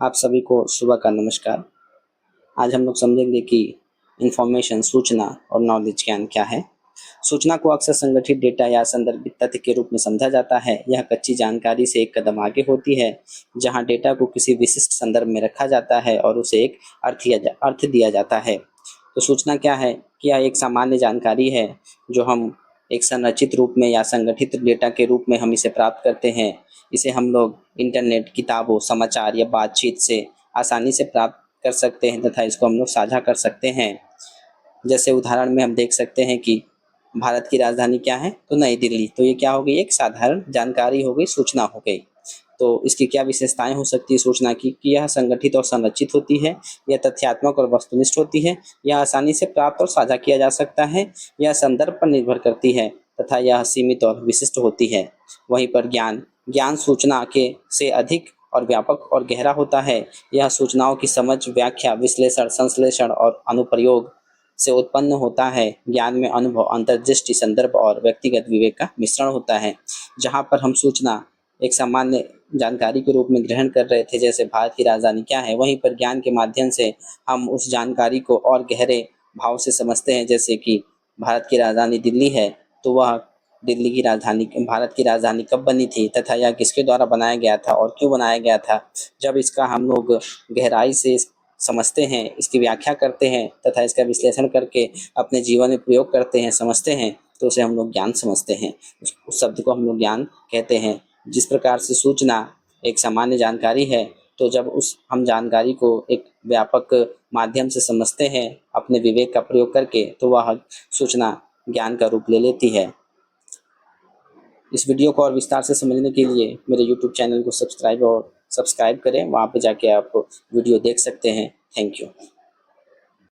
आप सभी को सुबह का नमस्कार। आज हम लोग समझेंगे कि इंफॉर्मेशन, सूचना और नॉलेज ज्ञान क्या है। सूचना को अक्सर संगठित डेटा या संदर्भित तथ्य के रूप में समझा जाता है। यह कच्ची जानकारी से एक कदम आगे होती है, जहां डेटा को किसी विशिष्ट संदर्भ में रखा जाता है और उसे एक अर्थ दिया जाता है। तो सूचना क्या है कि यह एक सामान्य जानकारी है जो हम एक संरचित रूप में या संगठित डेटा के रूप में हम इसे प्राप्त करते हैं। इसे हम लोग इंटरनेट, किताबों, समाचार या बातचीत से आसानी से प्राप्त कर सकते हैं तथा इसको हम लोग साझा कर सकते हैं। जैसे उदाहरण में हम देख सकते हैं कि भारत की राजधानी क्या है, तो नई दिल्ली। तो ये क्या हो गई, एक साधारण जानकारी हो गई, सूचना हो गई। तो इसकी क्या विशेषताएं हो सकती है सूचना की कि यह संगठित और संरचित होती है, यह तथ्यात्मक और वस्तुनिष्ठ होती है, यह आसानी से प्राप्त और साझा किया जा सकता है, यह संदर्भ पर निर्भर करती है तथा यह सीमित और विशिष्ट होती है। वहीं पर ज्ञान ज्ञान सूचना के से अधिक और व्यापक और गहरा होता है। यह सूचनाओं की समझ, व्याख्या, विश्लेषण, संश्लेषण और अनुप्रयोग से उत्पन्न होता है। ज्ञान में अनुभव, अंतर्दृष्टि, संदर्भ और व्यक्तिगत विवेक का मिश्रण होता है। जहाँ पर हम सूचना एक सामान्य जानकारी के रूप में ग्रहण कर रहे थे, जैसे भारत की राजधानी क्या है, वहीं पर ज्ञान के माध्यम से हम उस जानकारी को और गहरे भाव से समझते हैं। जैसे कि भारत की राजधानी दिल्ली है, तो वह दिल्ली की राजधानी भारत की राजधानी कब बनी थी तथा यह किसके द्वारा बनाया गया था और क्यों बनाया गया था। जब इसका हम लोग गहराई से समझते हैं, इसकी व्याख्या करते हैं तथा इसका विश्लेषण करके अपने जीवन में प्रयोग करते हैं, समझते हैं, तो उसे हम लोग ज्ञान समझते हैं। उस शब्द को हम लोग ज्ञान कहते हैं। जिस प्रकार से सूचना एक सामान्य जानकारी है, तो जब उस हम जानकारी को एक व्यापक माध्यम से समझते हैं अपने विवेक का प्रयोग करके, तो वह सूचना ज्ञान का रूप ले लेती है। इस वीडियो को और विस्तार से समझने के लिए मेरे यूट्यूब चैनल को सब्सक्राइब करें। वहाँ पे जाके आप वीडियो देख सकते हैं। Thank you.